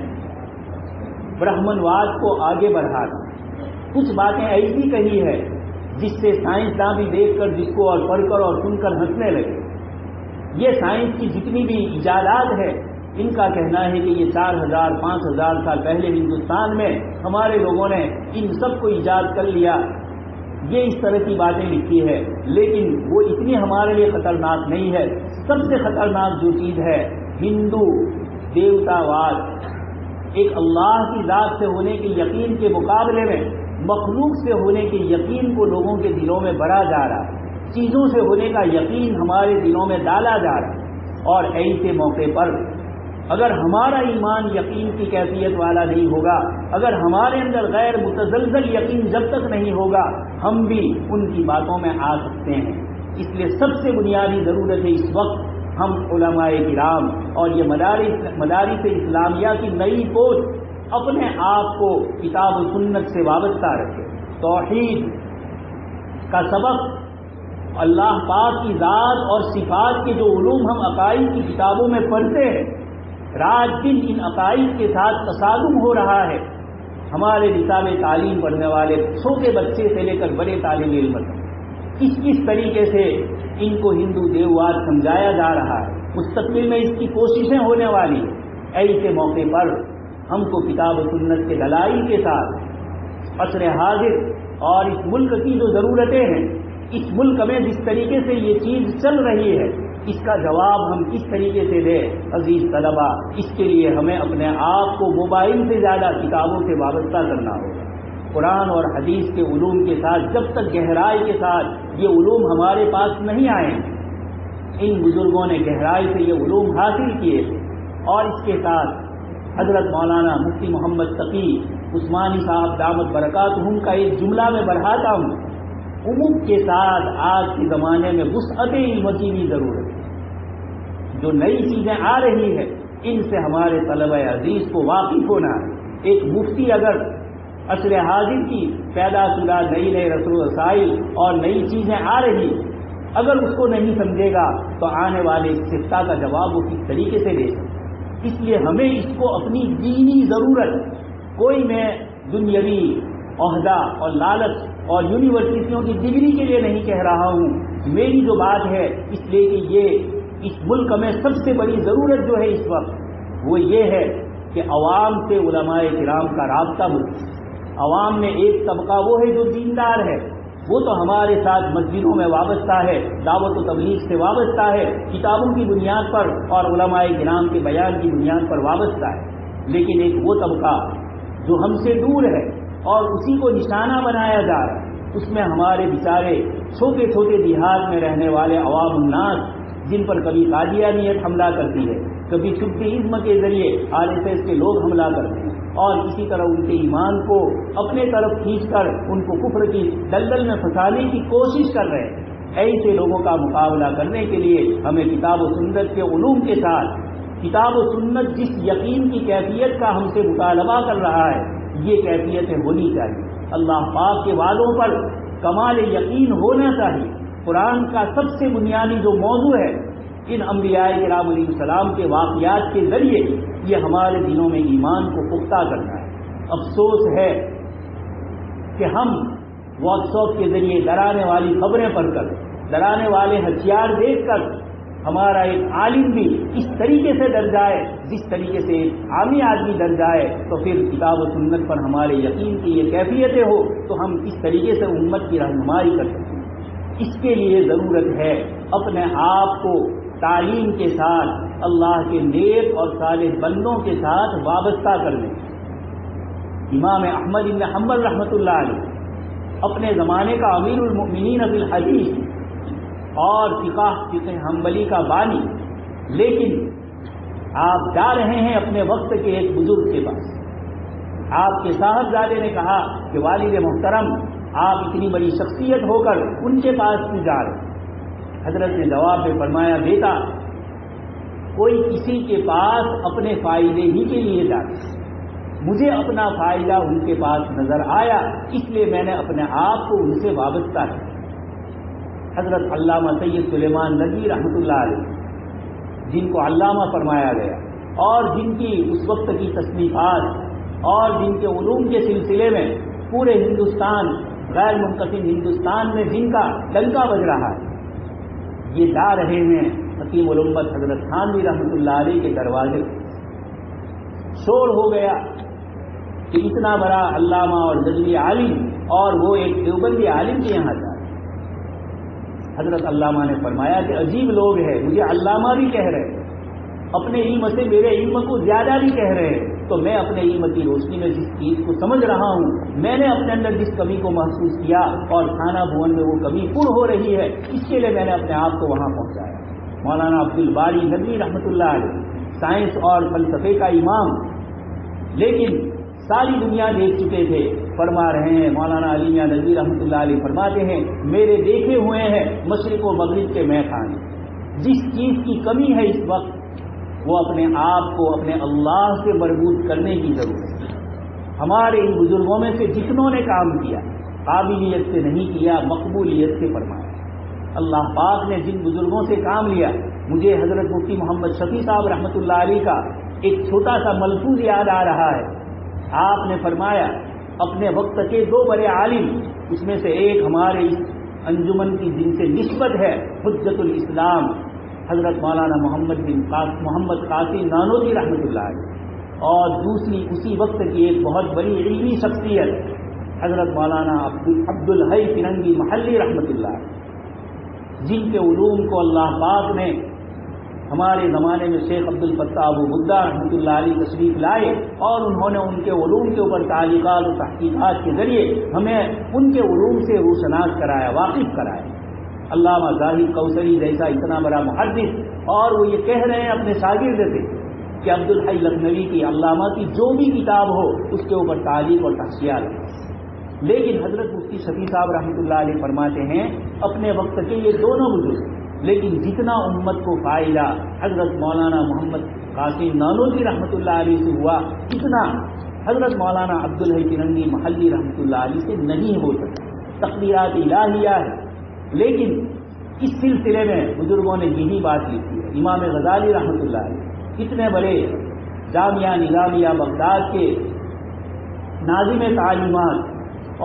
برہمنواد کو آگے بڑھانا۔ کچھ باتیں ایسی کہی ہے جس سے سائنسداں بھی دیکھ کر جس کو اور پڑھ کر اور سن کر ہنسنے لگے۔ یہ سائنس کی جتنی بھی ایجادات ہے، ان کا کہنا ہے کہ یہ 4000 5000 سال پہلے ہندوستان میں ہمارے لوگوں نے ان سب کو ایجاد کر لیا۔ یہ اس طرح کی باتیں لکھی ہے، لیکن وہ اتنی ہمارے لیے خطرناک نہیں ہے۔ سب سے خطرناک جو چیز ہے ہندو دیوتا واد، ایک اللہ کی ذات سے ہونے کے یقین کے مقابلے میں مخلوق سے ہونے کے یقین کو لوگوں کے دلوں میں بڑھا جا رہا ہے، چیزوں سے ہونے کا یقین ہمارے دلوں میں ڈالا جا رہا ہے۔ اور ایسے موقع پر اگر ہمارا ایمان یقین کی کیفیت والا نہیں ہوگا، اگر ہمارے اندر غیر متزلزل یقین جب تک نہیں ہوگا، ہم بھی ان کی باتوں میں آ سکتے ہیں۔ اس لیے سب سے بنیادی ضرورت ہے اس وقت ہم علماء کرام اور یہ مدارس اسلامیہ کی نئی فوج اپنے آپ کو کتاب و سنت سے وابستہ رکھے۔ توحید کا سبق، اللہ پاک کی ذات اور صفات کے جو علوم ہم عقائد کی کتابوں میں پڑھتے ہیں، رات دن ان عقائد کے ساتھ تصادم ہو رہا ہے۔ ہمارے نصاب تعلیم پڑھنے والے چھوٹے بچے سے لے کر بڑے طالب علم تک کس طریقے سے ان کو ہندو دیوواد سمجھایا جا رہا ہے، مستقبل میں اس کی کوششیں ہونے والی ہیں۔ ایسے موقع پر ہم کو کتاب و سنت کے دلائل کے ساتھ عصر حاضر اور اس ملک کی جو ضرورتیں ہیں، اس ملک میں جس طریقے سے یہ چیز چل رہی ہے، اس کا جواب ہم کس طریقے سے دیں عزیز طلبہ، اس کے لیے ہمیں اپنے آپ کو موبائل سے زیادہ کتابوں سے وابستہ کرنا ہوگا۔ قرآن اور حدیث کے علوم کے ساتھ جب تک گہرائی کے ساتھ یہ علوم ہمارے پاس نہیں آئیں، ان بزرگوں نے گہرائی سے یہ علوم حاصل کیے تھے۔ اور اس کے ساتھ حضرت مولانا مفتی محمد تقی عثمانی صاحب دامت برکاتہم کا ایک جملہ میں بڑھاتا ہوں، عموم کے ساتھ آج کے زمانے میں وسعت علم کی بھی ضرورت ہے۔ جو نئی چیزیں آ رہی ہیں ان سے ہمارے طلبہ عزیز کو واقف ہونا ہے۔ ایک مفتی اگر عصر حاضر کی پیدا شدہ نئی رسم و رسائی اور نئی چیزیں آ رہی، اگر اس کو نہیں سمجھے گا تو آنے والے استفتاء کا جواب وہ کس طریقے سے دے سکتا۔ اس لیے ہمیں اس کو اپنی دینی ضرورت، کوئی میں دنیاوی عہدہ اور لالچ اور یونیورسٹیوں کی ڈگری کے لیے نہیں کہہ رہا ہوں، میری جو بات ہے اس لیے کہ یہ اس ملک میں سب سے بڑی ضرورت جو ہے اس وقت وہ یہ ہے کہ عوام سے علماء کرام کا رابطہ ہو۔ عوام میں ایک طبقہ وہ ہے جو دیندار ہے، وہ تو ہمارے ساتھ مسجدوں میں وابستہ ہے، دعوت و تبلیغ سے وابستہ ہے، کتابوں کی بنیاد پر اور علماء کرام کے بیان کی بنیاد پر وابستہ ہے۔ لیکن ایک وہ طبقہ جو ہم سے دور ہے اور اسی کو نشانہ بنایا جا رہا ہے، اس میں ہمارے بیچارے چھوٹے چھوٹے دیہات میں رہنے والے عوام الناس جن پر کبھی قادیانیت حملہ کرتی ہے، کبھی سنیزم کے ذریعے RSS کے لوگ حملہ کرتے ہیں، اور اسی طرح ان کے ایمان کو اپنے طرف کھینچ کر ان کو کفر کی دلدل میں پھنسانے کی کوشش کر رہے ہیں۔ ایسے لوگوں کا مقابلہ کرنے کے لیے ہمیں کتاب و سنت کے علوم کے ساتھ، کتاب و سنت جس یقین کی کیفیت کا ہم سے مطالبہ کر رہا ہے، یہ کیفیتیں ہونی چاہیے۔ اللہ پاک کے وعدوں پر کمال یقین ہونا چاہیے۔ قرآن کا سب سے بنیادی جو موضوع ہے، ان انبیاء کرام علیہ السلام کے واقعات کے ذریعے یہ ہمارے دلوں میں ایمان کو پختہ کرنا ہے۔ افسوس ہے کہ ہم واٹس ایپ کے ذریعے ڈرانے والی خبریں پڑھ کر، ڈرانے والے ہتھیار دیکھ کر ہمارا ایک عالم بھی اس طریقے سے ڈر جائے جس طریقے سے ایک عامی آدمی ڈر جائے، تو پھر کتاب و سنت پر ہمارے یقین کی یہ کیفیتیں ہو تو ہم اس طریقے سے امت کی رہنمائی کر سکتے ہیں۔ اس کے لیے ضرورت ہے اپنے آپ کو تعلیم کے ساتھ اللہ کے نیک اور صالح بندوں کے ساتھ وابستہ کرنے۔ امام احمد بن حنبل رحمۃ اللہ علیہ اپنے زمانے کا امیر المؤمنین فی الحدیث اور فقہ حنبلی کا بانی، لیکن آپ جا رہے ہیں اپنے وقت کے ایک بزرگ کے پاس۔ آپ کے صاحبزادے نے کہا کہ والد محترم، آپ اتنی بڑی شخصیت ہو کر ان کے پاس کیوں جا رہے ہیں؟ حضرت نے جواب میں فرمایا، بیٹا، کوئی کسی کے پاس اپنے فائدے ہی کے لیے جاتا ہے، مجھے اپنا فائدہ ان کے پاس نظر آیا، اس لیے میں نے اپنے آپ کو ان سے وابستہ کیا۔ حضرت علامہ سید سلیمان ندوی رحمۃ اللہ علیہ، جن کو علامہ فرمایا گیا اور جن کی اس وقت کی تصنیفات اور جن کے علوم کے سلسلے میں پورے ہندوستان، غیر منقسم ہندوستان میں جن کا ڈنکا بج رہا ہے، یہ جا رہے ہیں حکیم الامت حضرت تھانوی رحمۃ اللہ علیہ کے دروازے۔ شور ہو گیا کہ اتنا بڑا علامہ اور نجوی عالم اور وہ ایک دیوبندی عالم کے یہاں جا رہے۔ حضرت علامہ نے فرمایا کہ عجیب لوگ ہیں، مجھے علامہ بھی کہہ رہے ہیں، اپنے علم سے میرے علم کو زیادہ بھی کہہ رہے ہیں، تو میں اپنے علم کی روشنی میں جس چیز کو سمجھ رہا ہوں، میں نے اپنے اندر جس کمی کو محسوس کیا اور خانہ بھون میں وہ کمی پور ہو رہی ہے، اس کے لیے میں نے اپنے آپ کو وہاں پہنچایا۔ مولانا عبدالباری ندوی رحمۃ اللہ علیہ، سائنس اور فلسفے کا امام، لیکن ساری دنیا دیکھ چکے تھے، فرما رہے ہیں، مولانا علی میاں ندوی رحمۃ اللہ علیہ فرماتے ہیں، میرے دیکھے ہوئے ہیں مشرق و مغرب کے مے خانے، جس چیز کی کمی ہے اس وقت وہ اپنے آپ کو اپنے اللہ سے مربوط کرنے کی ضرورت ہے۔ ہمارے ان بزرگوں میں سے جتنوں نے کام کیا، قابلیت سے نہیں کیا، مقبولیت سے فرمایا۔ اللہ پاک نے جن بزرگوں سے کام لیا، مجھے حضرت مفتی محمد شفیع صاحب رحمۃ اللہ علیہ کا ایک چھوٹا سا ملفوظ یاد آ رہا ہے۔ آپ نے فرمایا، اپنے وقت کے دو بڑے عالم، اس میں سے ایک ہمارے اس انجمن کی جن سے نسبت ہے، حجت الاسلام حضرت مولانا محمد قاسم نانوتوی رحمۃ اللہ علیہ، اور دوسری اسی وقت کی ایک بہت بڑی علمی شخصیت حضرت مولانا عبدالحی فرنگی محلی رحمۃ اللہ علیہ، جن کے علوم کو اللہ پاک نے ہمارے زمانے میں شیخ عبدالفتاح ابو بدہ رحمۃ اللہ علیہ تشریف لائے، اور انہوں نے ان کے علوم کے اوپر تعلیقات و تحقیقات کے ذریعے ہمیں ان کے علوم سے روشناس کرایا، واقف کرایا۔ علامہ ظاہر کوثری جیسا اتنا بڑا محدث، اور وہ یہ کہہ رہے ہیں اپنے شاگرد سے کہ عبدالحی لکھنوی کی، علامہ کی جو بھی کتاب ہو اس کے اوپر تعلیق اور تحصیل ہے۔ لیکن حضرت مفتی شفیع صاحب رحمۃ اللہ علیہ فرماتے ہیں، اپنے وقت کے یہ دونوں بزرگ، لیکن جتنا امت کو فائدہ حضرت مولانا محمد قاسم نانوتوی رحمۃ اللہ علیہ سے ہوا، اتنا حضرت مولانا عبدالحی فرنگی محلی رحمۃ اللہ علیہ سے نہیں ہو سکتا۔ تقدیرات الہیہ ہے، لیکن اس سلسلے میں بزرگوں نے یہی بات لکھی ہے۔ امام غزالی رحمۃ اللہ علیہ اتنے بڑے جامعہ نظامیہ بغداد کے ناظم تعلیمات،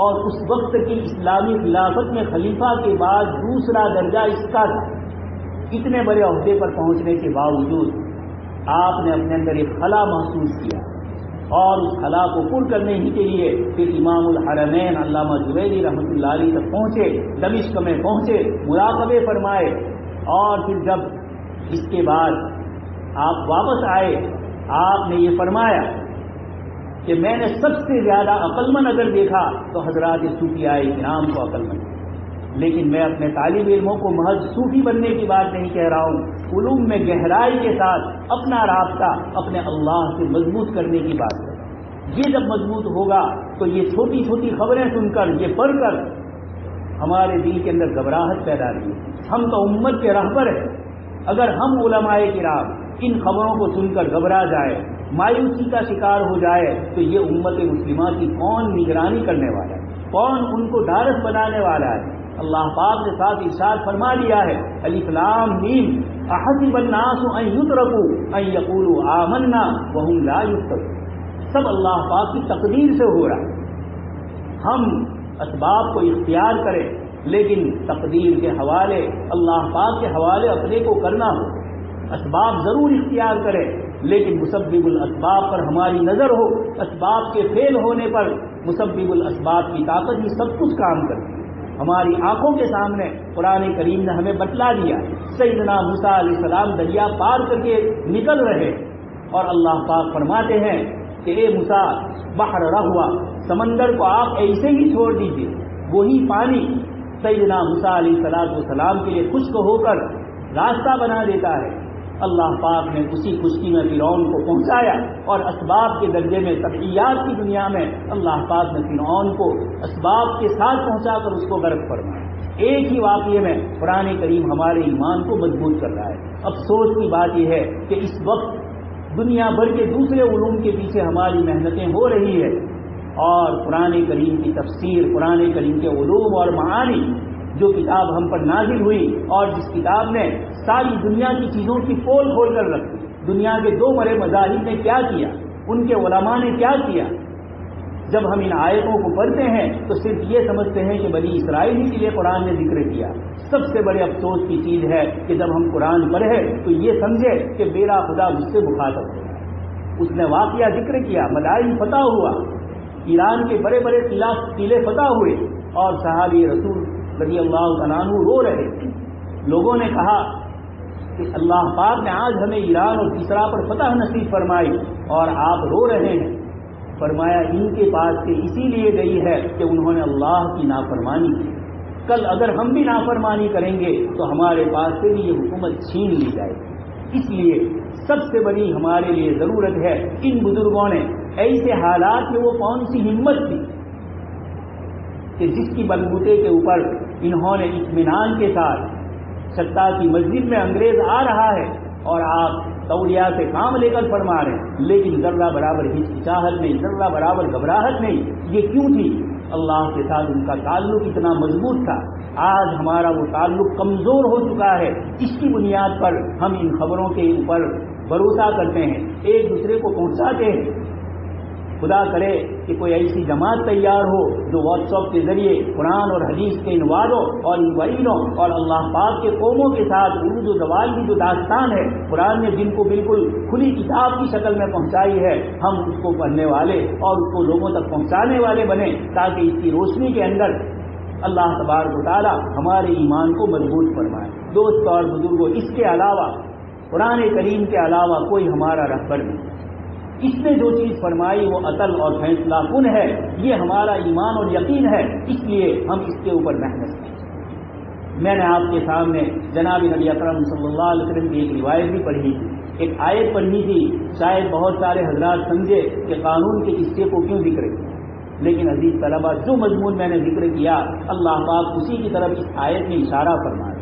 اور اس وقت کی اسلامی خلافت میں خلیفہ کے بعد دوسرا درجہ اس کا تھا، اتنے بڑے عہدے پر پہنچنے کے باوجود آپ نے اپنے اندر ایک خلا محسوس کیا، اور اس خلا کو پر کرنے ہی کے لیے پھر امام الحرمین علامہ جویلی رحمۃ اللہ علیہ تک پہنچے، دمشق میں پہنچے، مراقبے فرمائے، اور پھر جب اس کے بعد آپ واپس آئے، آپ نے یہ فرمایا کہ میں نے سب سے زیادہ عقل مند اگر دیکھا تو حضرات صوفیاء کرام کو عقل مند، لیکن میں اپنے طالب علموں کو محض صوفی بننے کی بات نہیں کہہ رہا ہوں، علوم میں گہرائی کے ساتھ اپنا رابطہ اپنے اللہ سے مضبوط کرنے کی بات ہے۔ یہ جب مضبوط ہوگا تو یہ چھوٹی چھوٹی خبریں سن کر، یہ پڑھ کر ہمارے دل کے اندر گھبراہٹ پیدا نہیں۔ ہم تو امت کے رہبر ہیں، اگر ہم علماء کرام ان خبروں کو سن کر گھبرا جائے، مایوسی کا شکار ہو جائے، تو یہ امت مسلمہ کی کون نگرانی کرنے والا ہے؟ کون ان کو ڈھارس بنانے والا ہے؟ اللہ پاک نے ساتھ ارشاد فرما دیا ہے، الف لام میم احسب الناس ان یترکوا ان یقولوا آمنا وهم لا یفتنون۔ سب اللہ پاک کی تقدیر سے ہو رہا ہے۔ ہم اسباب کو اختیار کریں، لیکن تقدیر کے حوالے، اللہ پاک کے حوالے اپنے کو کرنا ہو۔ اسباب ضرور اختیار کریں، لیکن مسبب الاسباب پر ہماری نظر ہو۔ اسباب کے فیل ہونے پر مسبب الاسباب کی طاقت ہی سب کچھ کام کرتی ہے۔ ہماری آنکھوں کے سامنے قرآن کریم نے ہمیں بتلا دیا، سیدنا موسیٰ علیہ السلام دریا پار کر کے نکل رہے، اور اللہ پاک فرماتے ہیں کہ اے موسیٰ بحر رہوا، سمندر کو آپ ایسے ہی چھوڑ دیجیے، وہی پانی سیدنا موسیٰ علیہ السلام کے لیے خشک ہو کر راستہ بنا دیتا ہے۔ اللہ پاک نے اسی خشکی میں فرعون کو پہنچایا، اور اسباب کے درجے میں طبعیات کی دنیا میں اللہ پاک نے فرعون کو اسباب کے ساتھ پہنچا کر اس کو غرق فرمایا۔ ایک ہی واقعے میں قرآن کریم ہمارے ایمان کو مضبوط کر رہا ہے۔ افسوس کی بات یہ ہے کہ اس وقت دنیا بھر کے دوسرے علوم کے پیچھے ہماری محنتیں ہو رہی ہے، اور قرآن کریم کی تفسیر، قرآن کریم کے علوم اور معانی، جو کتاب ہم پر نازل ہوئی اور جس کتاب نے ساری دنیا کی چیزوں کی پول کھول کر رکھی، دنیا کے دو بڑے مذاہب نے کیا کیا، ان کے علماء نے کیا کیا، جب ہم ان آیتوں کو پڑھتے ہیں تو صرف یہ سمجھتے ہیں کہ بنی اسرائیل ہی کے لیے قرآن نے ذکر کیا۔ سب سے بڑے افسوس کی چیز ہے کہ جب ہم قرآن پڑھے تو یہ سمجھے کہ میرا خدا مجھ سے مخاطب ہے۔ اس نے واقعہ ذکر کیا، مدائن فتح ہوا، ایران کے بڑے بڑے قلعے فتح ہوئے، اور صحابی رسول رضی اللہ عنہ رو رہے تھے۔ لوگوں نے کہا کہ اللہ پاک نے آج ہمیں ایران اور کسرا پر فتح نصیب فرمائی اور آپ رو رہے ہیں۔ فرمایا ان کے پاس سے اسی لیے گئی ہے کہ انہوں نے اللہ کی نافرمانی کی۔ کل اگر ہم بھی نافرمانی کریں گے تو ہمارے پاس سے بھی یہ حکومت چھین لی جائے گی۔ اس لیے سب سے بڑی ہمارے لیے ضرورت ہے، ان بزرگوں نے ایسے حالات میں وہ کون سی ہمت تھی کہ جس کی بلبوتے کے اوپر انہوں نے اطمینان کے ساتھ، چھتا کی مسجد میں انگریز آ رہا ہے اور آپ تولیہ سے کام لے کر فرما رہے ہیں، لیکن ذرہ برابر ہچکچاہٹ نہیں، ذرہ برابر گھبراہٹ نہیں۔ یہ کیوں تھی؟ اللہ کے ساتھ ان کا تعلق اتنا مضبوط تھا۔ آج ہمارا وہ تعلق کمزور ہو چکا ہے، اس کی بنیاد پر ہم ان خبروں کے اوپر بھروسہ کرتے ہیں، ایک دوسرے کو پہنچاتے ہیں۔ خدا کرے کہ کوئی ایسی جماعت تیار ہو جو واٹس ایپ کے ذریعے قرآن اور حدیث کے ان وعدوں اور ان وعیدوں اور اللہ پاک کے قوموں کے ساتھ اردو زبان کی جو داستان ہے، قرآن نے جن کو بالکل کھلی کتاب کی شکل میں پہنچائی ہے، ہم اس کو پڑھنے والے اور اس کو لوگوں تک پہنچانے والے بنیں، تاکہ اس کی روشنی کے اندر اللہ تبارک و تعالی ہمارے ایمان کو مضبوط فرمائے۔ دوست اور بزرگوں، اس کے علاوہ قرآن کریم کے علاوہ کوئی ہمارا رہبر نہیں۔ اس نے جو چیز فرمائی وہ عدل اور فیصلہ کن ہے، یہ ہمارا ایمان اور یقین ہے، اس لیے ہم اس کے اوپر محنت کریں۔ میں نے آپ کے سامنے جناب نبی اکرم صلی اللہ علیہ وسلم کی ایک روایت بھی پڑھی تھی، ایک آیت پڑھی تھی، شاید بہت سارے حضرات سمجھے کہ قانون کے قصے کو کیوں ذکر کیا، لیکن عزیز طلبہ، جو مضمون میں نے ذکر کیا اللہ پاک اسی کی طرف اس آیت میں اشارہ فرمایا۔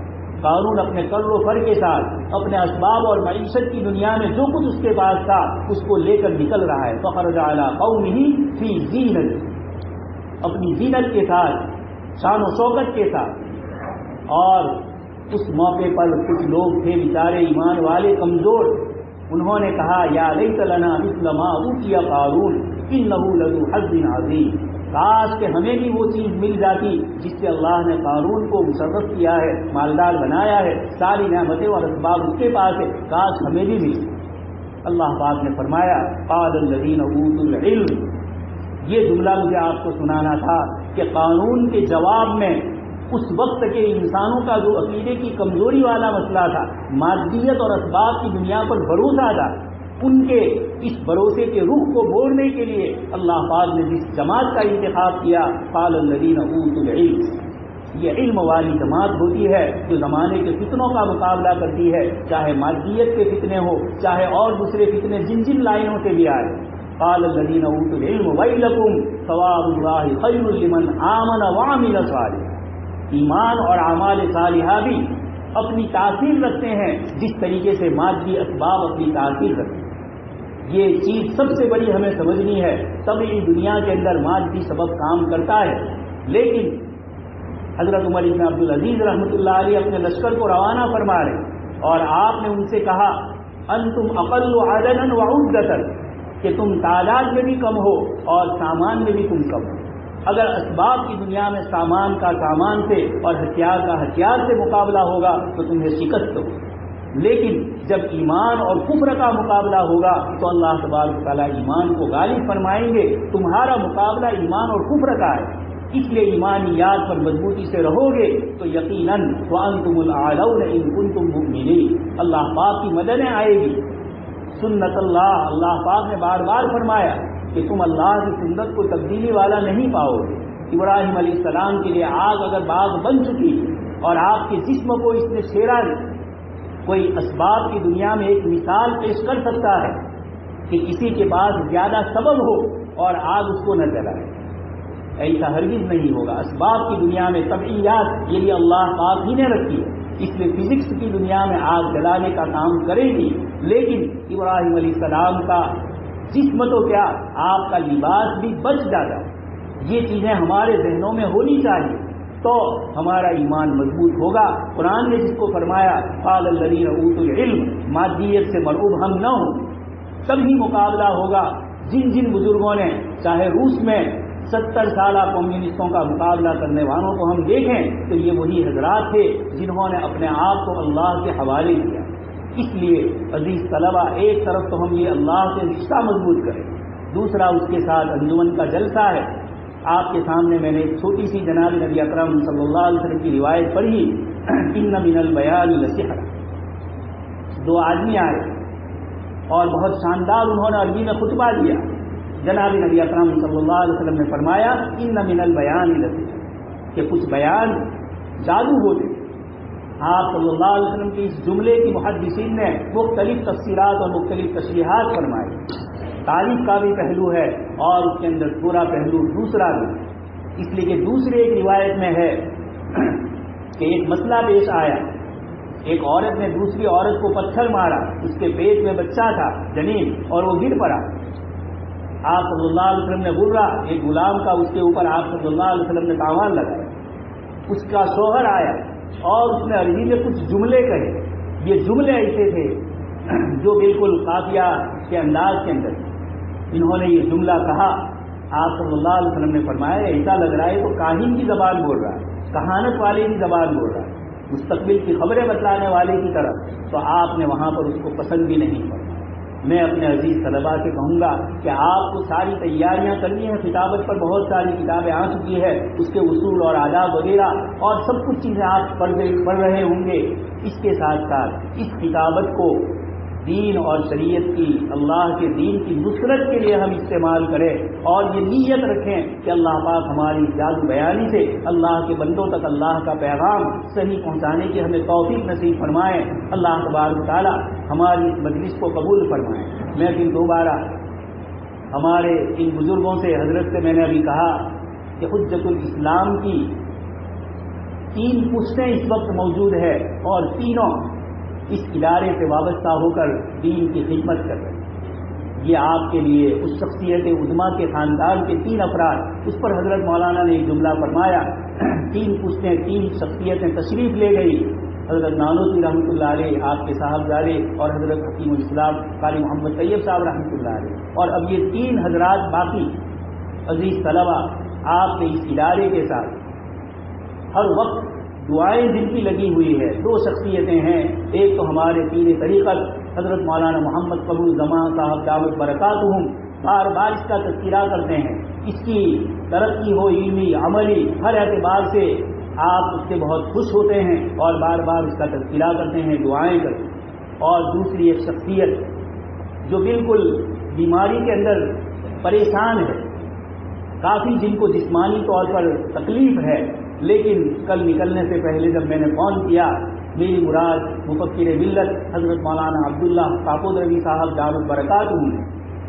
قانون اپنے کر و فر کے ساتھ اپنے اسباب اور معیشت کی دنیا میں جو کچھ اس کے پاس تھا اس کو لے کر نکل رہا ہے۔ فخرج علی قومہ فی زینت، اپنی زینت کے ساتھ، شان و شوکت کے ساتھ، اور اس موقع پر کچھ لوگ تھے بیچارے ایمان والے کمزور، انہوں نے کہا یا لیت لنا مثل ما اوتی قارون انہ لذو حظ عظیم، کاش کہ ہمیں بھی وہ چیز مل جاتی جس سے اللہ نے قارون کو مشرف کیا ہے، مالدار بنایا ہے، ساری نعمتیں اور اسباب اس کے پاس ہے، کاش ہمیں بھی مل۔ اللہ پاک نے فرمایا قال الذین اوتوا العلم، یہ جملہ مجھے آپ کو سنانا تھا کہ قانون کے جواب میں اس وقت کے انسانوں کا جو عقیدے کی کمزوری والا مسئلہ تھا، مادیت اور اسباب کی دنیا پر بھروسہ تھا، ان کے اس بھروسے کے روح کو موڑنے کے لیے اللہ پاک نے جس جماعت کا انتخاب کیا، قال الذین اوتوا العلم، یہ علم والی جماعت ہوتی ہے جو زمانے کے فتنوں کا مقابلہ کرتی ہے، چاہے مادیت کے فتنے ہو، چاہے اور دوسرے فتنے جن جن لائنوں سے بھی آئے۔ قال الذین اوتوا العلم ویلکم ثواب اللہ خیر لمن آمن وعمل صالحا۔ ایمان اور اعمال صالحہ بھی اپنی تاثیر رکھتے ہیں جس طریقے سے مادی اسباب اپنی تاثیر رکھتے ہیں۔ یہ چیز سب سے بڑی ہمیں سمجھنی ہے۔ طبعی دنیا کے اندر مادی سبب کام کرتا ہے، لیکن حضرت عمر بن عبدالعزیز رحمۃ اللہ علیہ اپنے لشکر کو روانہ فرما رہے اور آپ نے ان سے کہا انتم اقل عددا وعدتا، کہ تم تعداد میں بھی کم ہو اور سامان میں بھی تم کم ہو۔ اگر اسباب کی دنیا میں سامان کا سامان سے اور ہتھیار کا ہتھیار سے مقابلہ ہوگا تو تمہیں شکست ہوگی، لیکن جب ایمان اور کفر کا مقابلہ ہوگا تو اللہ تبارک و تعالیٰ ایمان کو غالب فرمائیں گے۔ تمہارا مقابلہ ایمان اور کفر کا ہے، اس لیے ایمانیات پر مضبوطی سے رہو گے تو یقیناً وَأَنْتُمُ الْأَعْلَوْنَ إِن كُنتُم مُؤْمِنِينَ، اللہ پاک کی مددیں آئے گی۔ سنت اللہ پاک نے بار بار فرمایا کہ تم اللہ کی سنت کو تبدیلی والا نہیں پاؤ گے۔ ابراہیم علیہ السلام کے لیے آگ اگر باغ بن چکی اور آپ کے جسم کو اس نے چھیڑا نہیں، کوئی اسباب کی دنیا میں ایک مثال پیش کر سکتا ہے کہ کسی کے پاس زیادہ سبب ہو اور آگ اس کو نہ جلائے؟ ایسا ہرگز نہیں ہوگا۔ اسباب کی دنیا میں طبعیات یہ اللہ پاک ہی نے رکھی ہے، اس لیے فزکس کی دنیا میں آگ جلانے کا کام کرے گی، لیکن ابراہیم علیہ السلام کا جسم تو کیا آپ کا لباس بھی بچ جاتا ہے۔ یہ چیزیں ہمارے ذہنوں میں ہونی چاہیے تو ہمارا ایمان مضبوط ہوگا۔ قرآن نے جس کو فرمایا قال الذین اوتوا العلم، مادیت سے مرعوب ہم نہ ہوں، تبھی مقابلہ ہوگا۔ جن جن بزرگوں نے چاہے روس میں 70 سالہ کمیونسٹوں کا مقابلہ کرنے والوں کو ہم دیکھیں تو یہ وہی حضرات تھے جنہوں نے اپنے آپ کو اللہ کے حوالے کیا۔ اس لیے عزیز طلبہ، ایک طرف تو ہم یہ اللہ سے رشتہ مضبوط کریں، دوسرا اس کے ساتھ انجمن کا جلسہ ہے۔ آپ کے سامنے میں نے ایک چھوٹی سی جناب نبی اکرم صلی اللہ علیہ وسلم کی روایت پڑھی، ان من البیان لسحر۔ دو آدمی آئے اور بہت شاندار انہوں نے عربی میں خطبہ دیا۔ جناب نبی اکرم صلی اللہ علیہ وسلم نے فرمایا ان من البیان لسحر، کہ کچھ بیان جادو ہوتے۔ آپ صلی اللہ علیہ وسلم کے اس جملے کی محدثین نے مختلف تفسیرات اور مختلف تشریحات فرمائی۔ تعریف کا بھی پہلو ہے اور اس کے اندر پورا پہلو دوسرا بھی، اس لیے کہ دوسرے ایک روایت میں ہے کہ ایک مسئلہ پیش آیا، ایک عورت نے دوسری عورت کو پتھر مارا، اس کے پیٹ میں بچہ تھا جنین، اور وہ گر پڑا۔ آپ صلی اللہ علیہ وسلم نے بولا ایک غلام کا اس کے اوپر آپ صلی اللہ علیہ وسلم نے تاوان لگایا۔ اس کا شوہر آیا اور اس نے عربی میں کچھ جملے کہے۔ یہ جملے ایسے تھے جو بالکل قافیہ کے انداز کے اندر، انہوں نے یہ جملہ کہا۔ آپ صلی اللہ علیہ وسلم نے فرمایا ایسا لگ رہا ہے تو کاہن کی زبان بول رہا ہے، کہانت والے کی زبان بول رہا ہے، مستقبل کی خبریں بتلانے والے کی طرف۔ تو آپ نے وہاں پر اس کو پسند بھی نہیں فرمایا۔ میں اپنے عزیز طلباء سے کہوں گا کہ آپ کو ساری تیاریاں کرنی ہیں، کتابت پر بہت ساری کتابیں آ چکی ہے، اس کے اصول اور آداب وغیرہ اور سب کچھ چیزیں آپ پڑھ رہے ہوں گے۔ اس کے ساتھ ساتھ اس کتابت کو دین اور شریعت کی، اللہ کے دین کی نصرت کے لیے ہم استعمال کریں اور یہ نیت رکھیں کہ اللہ پاک ہماری جادو بیانی سے اللہ کے بندوں تک اللہ کا پیغام صحیح پہنچانے کی ہمیں توفیق نصیب فرمائیں۔ اللہ تبارک و تعالی ہماری اس مجلس کو قبول فرمائیں۔ میں پھر دوبارہ ہمارے ان بزرگوں سے، حضرت سے میں نے ابھی کہا کہ حجت الاسلام کی 3 پشتیں اس وقت موجود ہے اور تینوں اس ادارے سے وابستہ ہو کر دین کی خدمت کر رہے ہیں۔ یہ آپ کے لیے اس شخصیت عظما کے خاندان کے 3 افراد، اس پر حضرت مولانا نے ایک جملہ فرمایا، 3 پشتیں 3 شخصیتیں تشریف لے گئی۔ حضرت نانوتوی رحمۃ اللہ علیہ، آپ کے صاحبزادے، اور حضرت حکیم الاسلام قاری محمد طیب صاحب رحمۃ اللہ علیہ، اور اب یہ 3 حضرات باقی۔ عزیز طلبہ، آپ کے اس ادارے کے ساتھ ہر وقت دعائیں دل کی لگی ہوئی ہے۔ 2 شخصیتیں ہیں، ایک تو ہمارے پیر طریقت حضرت مولانا محمد قبول زمان صاحب دعوت برکاتہم، بار بار اس کا تذکرہ کرتے ہیں، اس کی ترقی ہو علمی عملی ہر اعتبار سے آپ اس سے بہت خوش ہوتے ہیں اور بار بار اس کا تذکرہ کرتے ہیں، دعائیں کرتے ہیں۔ اور دوسری ایک شخصیت جو بالکل بیماری کے اندر پریشان ہے، کافی جن کو جسمانی طور پر تکلیف ہے، لیکن کل نکلنے سے پہلے جب میں نے فون کیا، میری مراد مفکر ملت حضرت مولانا عبداللہ کاکود رضی صاحب دار البرکاتہ ہوں،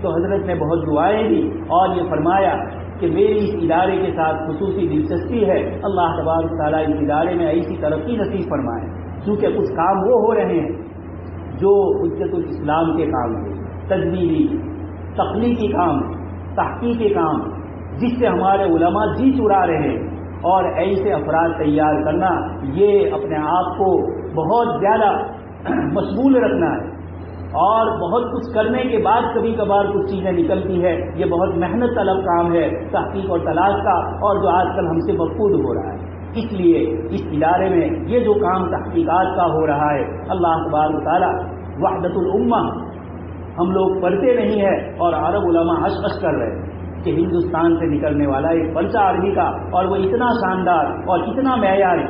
تو حضرت نے بہت دعائیں دی اور یہ فرمایا کہ میری اس ادارے کے ساتھ خصوصی دلچسپی ہے، اللہ تبارک تعالیٰ اس ادارے میں ایسی ترقی نصیب فرمائے، کیونکہ کچھ کام وہ ہو رہے ہیں جو حجت الاسلام کے کام ہیں، تدبیری تخلیقی کام، تحقیقی کام، جس سے ہمارے علماء جی چرا رہے ہیں، اور ایسے افراد تیار کرنا یہ اپنے آپ کو بہت زیادہ مشغول رکھنا ہے، اور بہت کچھ کرنے کے بعد کبھی کبھار کچھ چیزیں نکلتی ہے، یہ بہت محنت طلب کام ہے تحقیق اور تلاش کا، اور جو آج کل ہم سے مفقود ہو رہا ہے۔ اس لیے اس ادارے میں یہ جو کام تحقیقات کا ہو رہا ہے، اللہ تبارک تعالیٰ وحدت الامہ ہم لوگ پڑھتے نہیں ہیں، اور عرب علماء اشعش کر رہے ہیں کہ ہندوستان سے نکلنے والا ایک پرچہ عربی کا، اور وہ اتنا شاندار اور اتنا معیاری،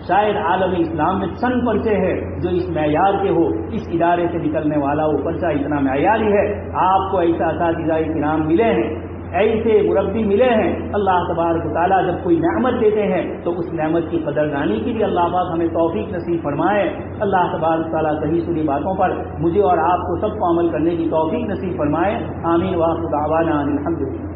شاید عالم اسلام میں چند پرچے ہیں جو اس معیار کے ہو، اس ادارے سے نکلنے والا وہ پرچہ اتنا معیاری ہے۔ آپ کو ایسا اساتذہ کرام ملے ہیں، ایسے مربی ملے ہیں، اللہ تبارک و تعالیٰ جب کوئی نعمت دیتے ہیں تو اس نعمت کی قدردانی کی بھی اللہ پاک ہمیں توفیق نصیب فرمائے۔ اللہ تبارک و تعالیٰ صحیح سنی باتوں پر مجھے اور آپ کو سب کو عمل کرنے کی توفیق نصیب فرمائے، آمین وآخر دعوانا ان الحمدللہ۔